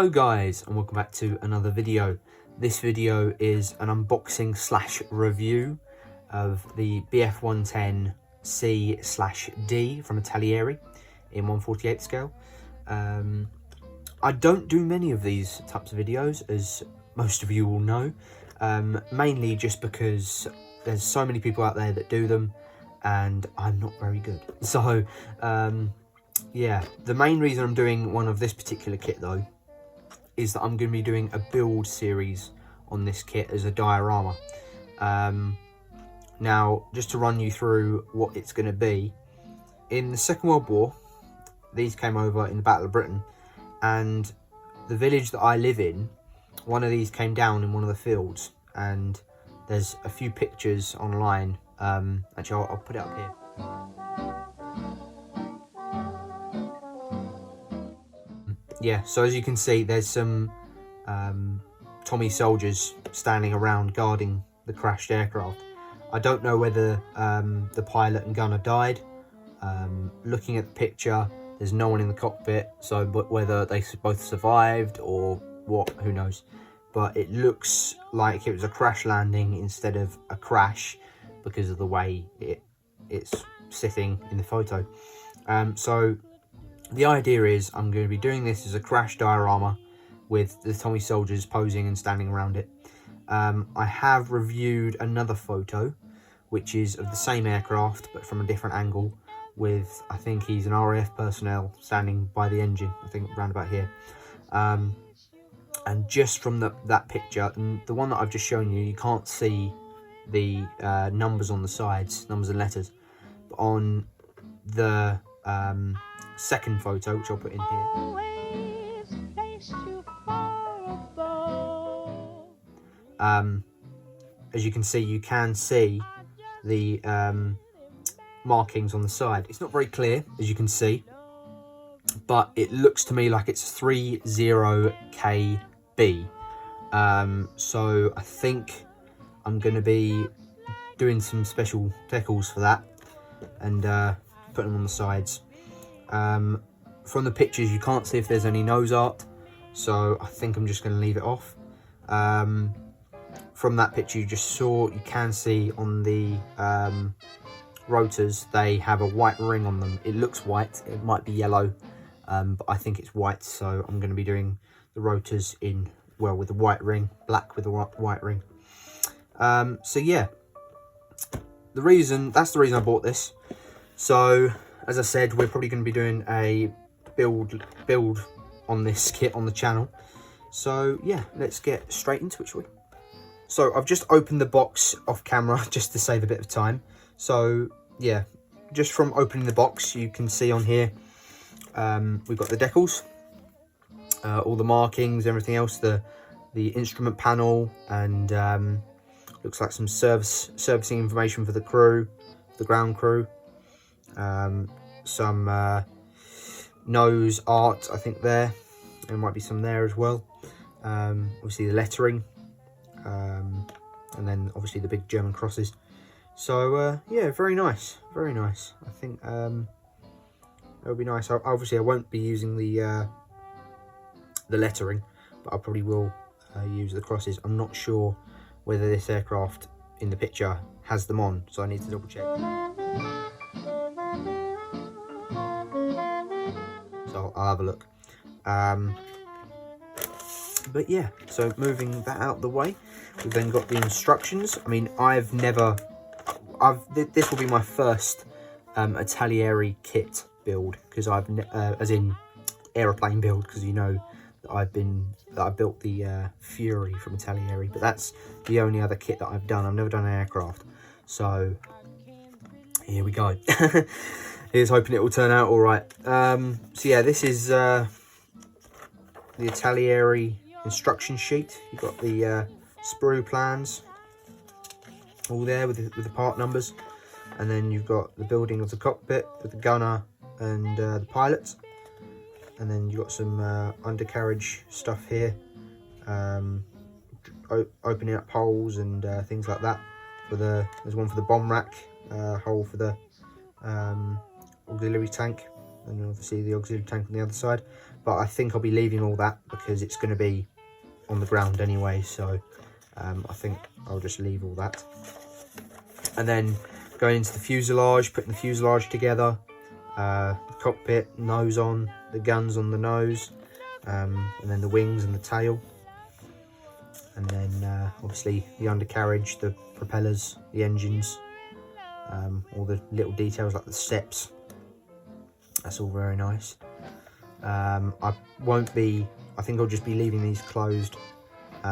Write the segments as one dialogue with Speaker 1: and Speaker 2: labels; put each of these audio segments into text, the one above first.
Speaker 1: Hello guys, and welcome back to another video. This video is an unboxing slash review of the BF 110C/D from Italieri in 1/48 scale. I don't do many of these types of videos, as most of you will know, mainly just because there's so many people out there that do them and I'm not very good. So yeah, the main reason I'm doing one of this particular kit though is that I'm going to be doing a build series on this kit as a diorama. Now, just to run you through what it's going to be, in the Second World War, these came over in the Battle of Britain, and the village that I live in, one of these came down in one of the fields, and there's a few pictures online. Actually, I'll put it up here. Yeah, so as you can see, there's some Tommy soldiers standing around guarding the crashed aircraft. I don't know whether the pilot and gunner died. Looking at the picture, there's no one in the cockpit, so but whether they both survived or what, who knows. But it looks like it was a crash landing instead of a crash because of the way it's sitting in the photo. So the idea is I'm going to be doing this as a crash diorama with the Tommy soldiers posing and standing around it. I have reviewed another photo, which is of the same aircraft but from a different angle, with, I think he's an RAF personnel standing by the engine, I think around about here. And just from that picture, and the one that I've just shown you, you can't see the numbers on the sides, numbers and letters. But on the second photo, which I'll put in here, as you can see, you can see the markings on the side. It's not very clear, as you can see, but it looks to me like it's 30KB. So I think I'm going to be doing some special decals for that and putting them on the sides. From the pictures, you can't see if there's any nose art, so I think I'm just going to leave it off. From that picture you just saw, you can see on the rotors they have a white ring on them. It looks white, it might be yellow, but I think it's white, so I'm going to be doing the rotors in, well, with the white ring, black with the white ring. So yeah, that's the reason I bought this. So as I said, we're probably going to be doing a build on this kit on the channel. So yeah, let's get straight into it, shall we? So I've just opened the box off camera just to save a bit of time. So yeah, just from opening the box, you can see on here, we've got the decals, all the markings, everything else, the instrument panel, and looks like some servicing information for the crew, the ground crew. Some nose art, I think there might be some there as well. Obviously the lettering, and then obviously the big German crosses. So yeah, very nice, very nice. I think it'll be nice. Obviously I won't be using the lettering, but I probably will use the crosses. I'm not sure whether this aircraft in the picture has them on, so I need to double check. So I'll have a look. But yeah, so moving that out of the way, we've then got the instructions. I mean, this will be my first Italieri kit build, because as in aeroplane build, because you know that I built the Fury from Italieri, but that's the only other kit that I've done. I've never done an aircraft, so here we go. Here's hoping it will turn out all right. So yeah, this is the Italieri instruction sheet. You've got the sprue plans all there with the part numbers, and then you've got the building of the cockpit with the gunner and the pilots, and then you've got some undercarriage stuff here, opening up holes and things like that. There's one for the bomb rack, hole for the auxiliary tank, and obviously the auxiliary tank on the other side. But I think I'll be leaving all that because it's going to be on the ground anyway, so I think I'll just leave all that. And then going into the fuselage, putting the fuselage together, the cockpit, nose on, the guns on the nose, and then the wings and the tail. And then obviously the undercarriage, the propellers, the engines, all the little details like the steps. That's all very nice. I think I'll just be leaving these closed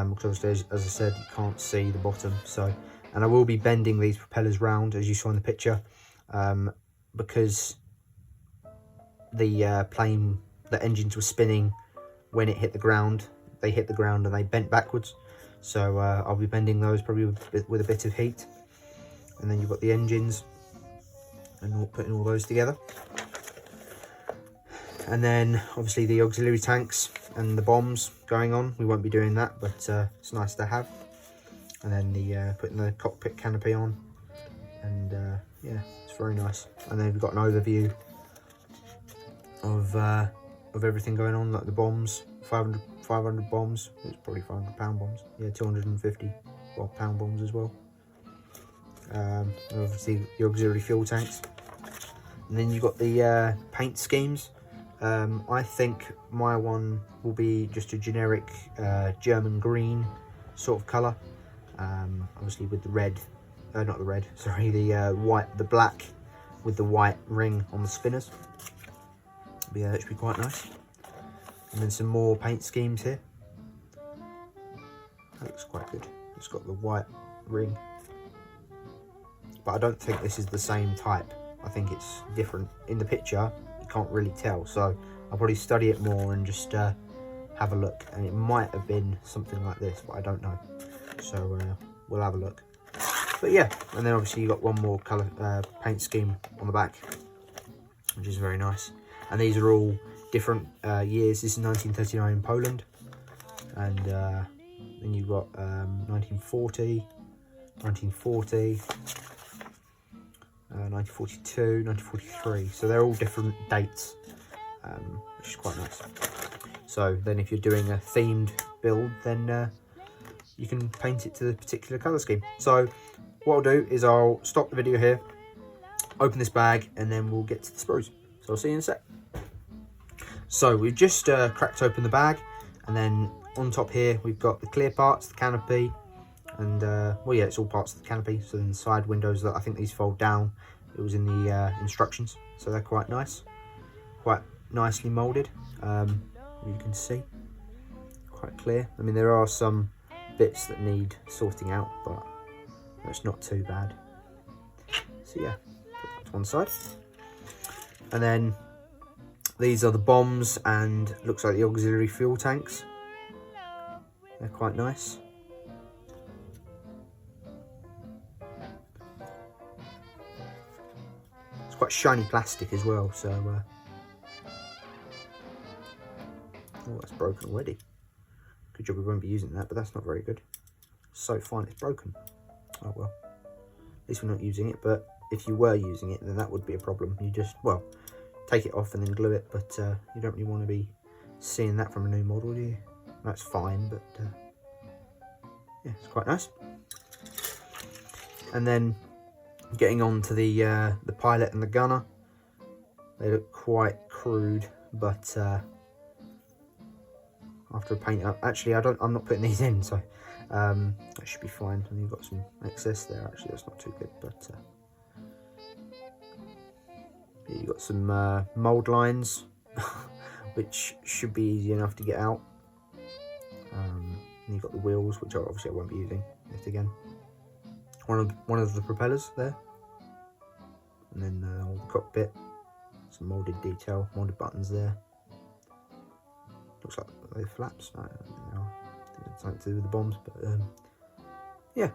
Speaker 1: because as I said, you can't see the bottom. So, and I will be bending these propellers round as you saw in the picture, because the engines were spinning when it hit the ground. They hit the ground and they bent backwards. So I'll be bending those probably with a bit of heat. And then you've got the engines and putting all those together. And then obviously the auxiliary tanks and the bombs going on. We won't be doing that, but it's nice to have. And then the putting the cockpit canopy on, and yeah, it's very nice. And then we've got an overview of everything going on, like the bombs, 500 bombs. It's probably 500 pound bombs. Yeah, 250 pound bombs as well. And obviously the auxiliary fuel tanks. And then you've got the paint schemes. I think my one will be just a generic German green sort of colour. Obviously with the red, not the red, sorry, the black with the white ring on the spinners. But yeah, that should be quite nice. And then some more paint schemes here. That looks quite good. It's got the white ring. But I don't think this is the same type. I think it's different. In the picture, you can't really tell. So I'll probably study it more and just have a look. And it might have been something like this, but I don't know. So we'll have a look. But yeah, and then obviously you got one more colour paint scheme on the back, which is very nice. And these are all different years. This is 1939 in Poland, and then you've got 1940, 1940, 1942, 1943. So they're all different dates, which is quite nice. So then if you're doing a themed build, then you can paint it to the particular colour scheme. So what I'll do is I'll stop the video here, open this bag, and then we'll get to the sprues. So I'll see you in a sec. So we've just cracked open the bag, and then on top here we've got the clear parts, the canopy, and well, yeah, it's all parts of the canopy. So then the side windows, that I think these fold down. It was in the instructions, so they're quite nice, quite nicely moulded. You can see, quite clear. I mean, there are some bits that need sorting out, but that's not too bad. So yeah, put that to one side. And then these are the bombs, and looks like the auxiliary fuel tanks. They're quite nice. It's quite shiny plastic as well, so oh, that's broken already. Good job we won't be using that, but that's not very good. So fine, it's broken. Oh well, at least we're not using it. But if you were using it, then that would be a problem. You just, well, take it off and then glue it, but you don't really want to be seeing that from a new model, do you? That's fine, but yeah, it's quite nice. And then getting on to the pilot and the gunner. They look quite crude, but after a paint up, actually I'm not putting these in, so that should be fine. And you've got some excess there, actually that's not too good, but you've got some mould lines which should be easy enough to get out. And you've got the wheels, which obviously I won't be using yet again. One of the propellers there, and then all the cockpit, some moulded detail, moulded buttons there. Looks like they flaps. I don't think they are. I think it's something to do with the bombs, but yeah,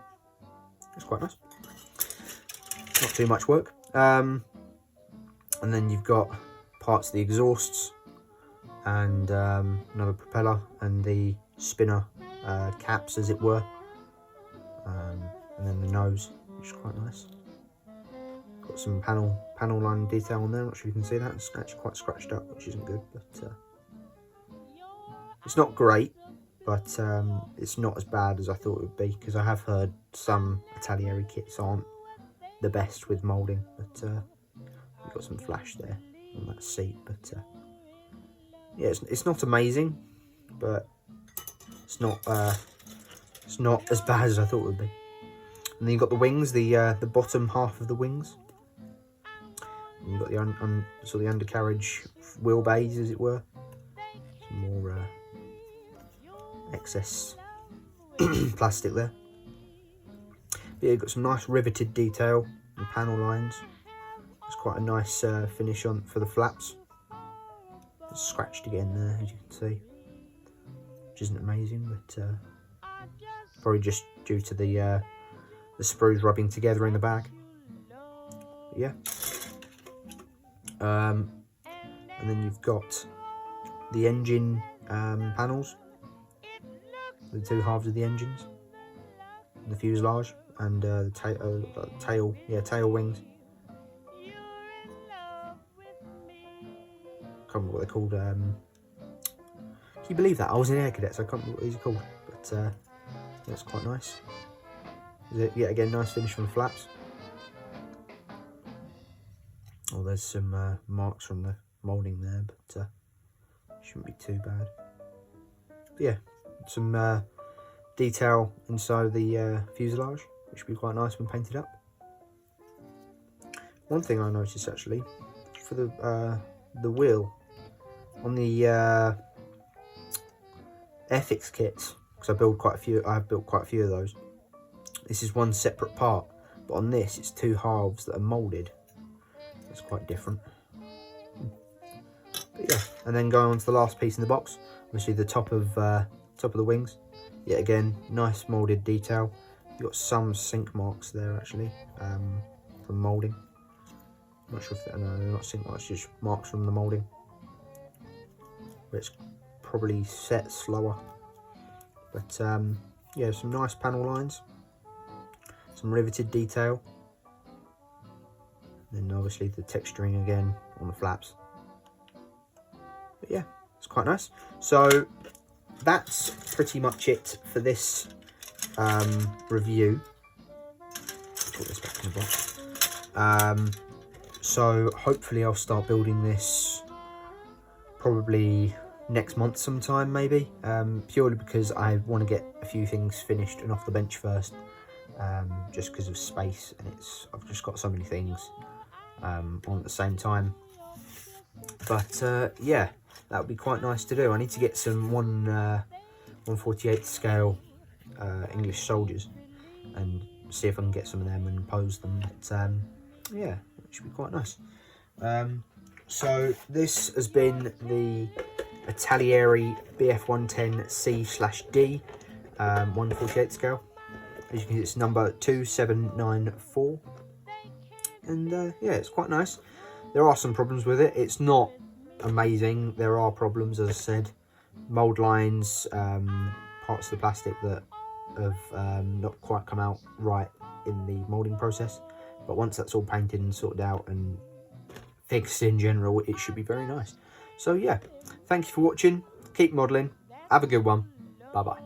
Speaker 1: it's quite nice. Not too much work. And then you've got parts of the exhausts, and another propeller, and the spinner caps, as it were, and then the nose, which is quite nice. Got some panel line detail on there. I'm not sure if you can see that. It's actually quite scratched up, which isn't good, but it's not great, but it's not as bad as I thought it would be, because I have heard some Italieri kits aren't the best with moulding, but you've got some flash there on that seat, but yeah, it's not amazing, but it's not as bad as I thought it would be. And then you've got the wings, the bottom half of the wings. And you've got the the undercarriage wheelbase, as it were. Some more excess plastic there. But yeah, you've got some nice riveted detail and panel lines. It's quite a nice finish on for the flaps. It's scratched again there, as you can see, which isn't amazing, but probably just due to the sprues rubbing together in the bag. But yeah. And then you've got the engine panels, the two halves of the engines, the fuselage, and the tail wings. Can't remember what they're called. Can you believe that? I was in Air Cadets, I can't remember what these are called, but that's quite nice. Yet again, nice finish from the flaps. Oh, there's some marks from the moulding there, but shouldn't be too bad. But yeah, some detail inside the fuselage, which should be quite nice when painted up. One thing I noticed actually, for the wheel on the Airfix kits, because I have built quite a few of those. This is one separate part, but on this it's two halves that are moulded. It's quite different. But yeah, and then going on to the last piece in the box, obviously the top of the wings. Yet again, nice moulded detail. You've got some sink marks there actually from moulding. I'm not sure if no, they're not sink marks, just marks from the moulding. But it's probably set slower. But yeah, some nice panel lines, some riveted detail, and then obviously the texturing again on the flaps. But yeah, it's quite nice. So that's pretty much it for this review. Put this back in the box. So hopefully I'll start building this probably next month sometime, maybe, purely because I want to get a few things finished and off the bench first, just because of space, and I've just got so many things on at the same time. But yeah, that would be quite nice to do. I need to get some 1/48 scale English soldiers and see if I can get some of them and pose them. But yeah, it should be quite nice. So this has been the Italieri Bf 110C/D 1/48 scale. As you can see, it's number 2794, and yeah, it's quite nice. There are some problems with it. It's not amazing. There are problems, as I said, mould lines, parts of the plastic that have not quite come out right in the moulding process. But once that's all painted and sorted out and fixed in general, it should be very nice. So yeah, thank you for watching. Keep modelling. Have a good one. Bye bye.